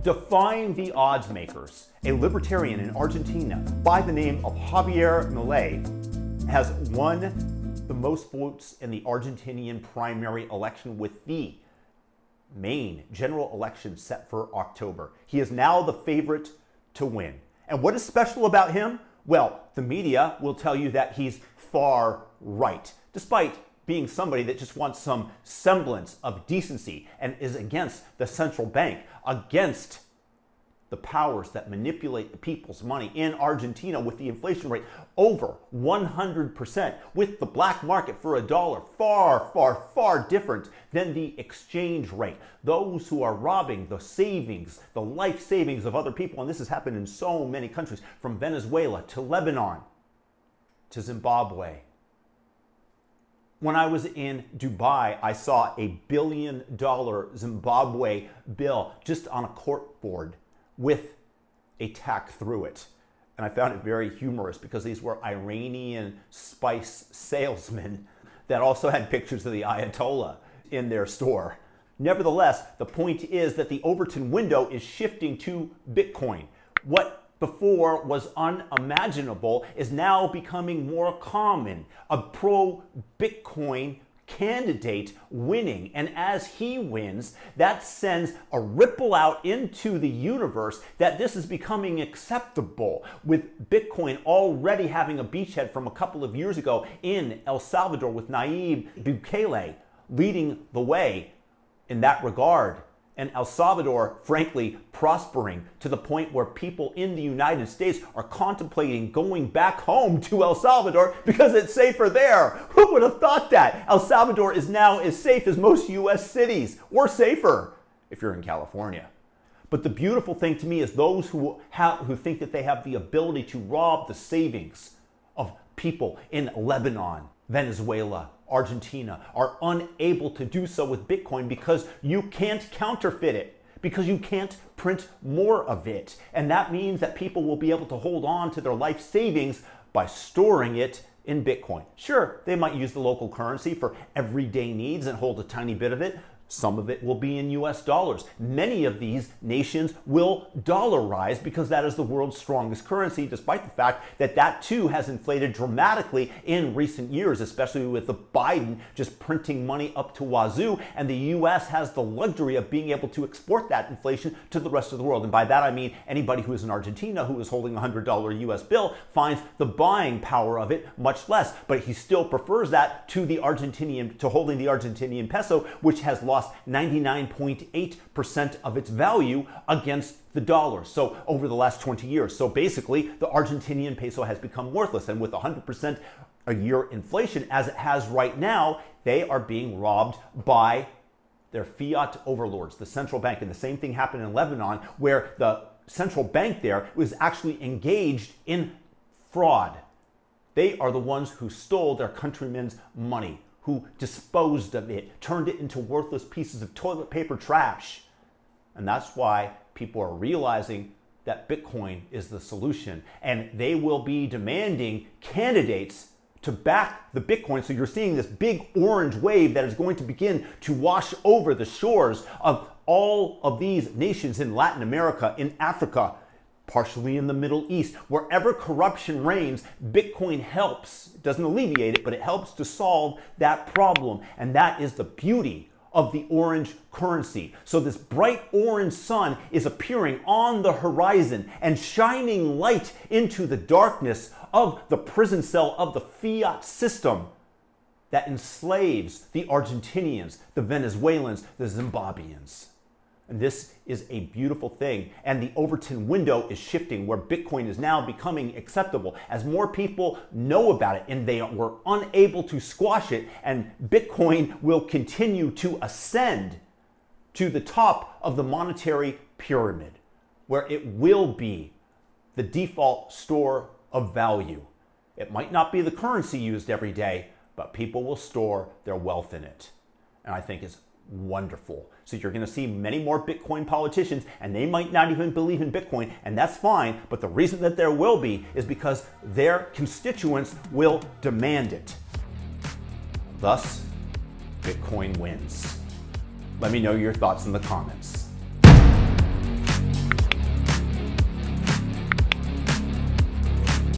Defying the odds makers, a libertarian in Argentina by the name of Javier Milei has won the most votes in the Argentinian primary election with the main general election set for October. He is now the favorite to win. And what is special about him? Well, the media will tell you that he's far right, despite being somebody that just wants some semblance of decency and is against the central bank, against the powers that manipulate the people's money in Argentina with the inflation rate over 100%, with the black market for a dollar far, far, far different than the exchange rate. Those who are robbing the savings, the life savings of other people, and this has happened in so many countries, from Venezuela to Lebanon to Zimbabwe. When I was in Dubai, I saw a $1 billion Zimbabwe bill just on a corkboard with a tack through it. And I found it very humorous because these were Iranian spice salesmen that also had pictures of the Ayatollah in their store. Nevertheless, the point is that the Overton window is shifting to Bitcoin. What before was unimaginable is now becoming more common. A pro-Bitcoin candidate winning, and as he wins, that sends a ripple out into the universe that this is becoming acceptable, with Bitcoin already having a beachhead from a couple of years ago in El Salvador with Nayib Bukele leading the way in that regard. And El Salvador, frankly, prospering to the point where people in the United States are contemplating going back home to El Salvador because it's safer there. Who would have thought that? El Salvador is now as safe as most US cities, or safer if you're in California. But the beautiful thing to me is those who think that they have the ability to rob the savings of people in Lebanon, Venezuela, Argentina are unable to do so with Bitcoin because you can't counterfeit it, because you can't print more of it. And that means that people will be able to hold on to their life savings by storing it in Bitcoin. Sure, they might use the local currency for everyday needs and hold a tiny bit of it. Some of it will be in US dollars. Many of these nations will dollarize because that is the world's strongest currency, despite the fact that that too has inflated dramatically in recent years, especially with the Biden just printing money up to wazoo, and the US has the luxury of being able to export that inflation to the rest of the world. And by that I mean anybody who is in Argentina who is holding a $100 US bill finds the buying power of it much less, but he still prefers that to holding the Argentinian peso, which has lost 99.8% of its value against the dollar. So over the last 20 years. So basically, the Argentinian peso has become worthless. And with 100% a year inflation, as it has right now, they are being robbed by their fiat overlords, the central bank. And the same thing happened in Lebanon, where the central bank there was actually engaged in fraud. They are the ones who stole their countrymen's money, who disposed of it, turned it into worthless pieces of toilet paper trash. And that's why people are realizing that Bitcoin is the solution. And they will be demanding candidates to back the Bitcoin. So you're seeing this big orange wave that is going to begin to wash over the shores of all of these nations in Latin America, in Africa, partially in the Middle East. Wherever corruption reigns, Bitcoin helps. It doesn't alleviate it, but it helps to solve that problem. And that is the beauty of the orange currency. So this bright orange sun is appearing on the horizon and shining light into the darkness of the prison cell of the fiat system that enslaves the Argentinians, the Venezuelans, the Zimbabweans. And this is a beautiful thing. And the Overton window is shifting, where Bitcoin is now becoming acceptable as more people know about it and they were unable to squash it. And Bitcoin will continue to ascend to the top of the monetary pyramid, where it will be the default store of value. It might not be the currency used every day, but people will store their wealth in it. And I think it's wonderful. So you're going to see many more Bitcoin politicians, and they might not even believe in Bitcoin, and that's fine. But the reason that there will be is because their constituents will demand it. Thus, Bitcoin wins. Let me know your thoughts in the comments.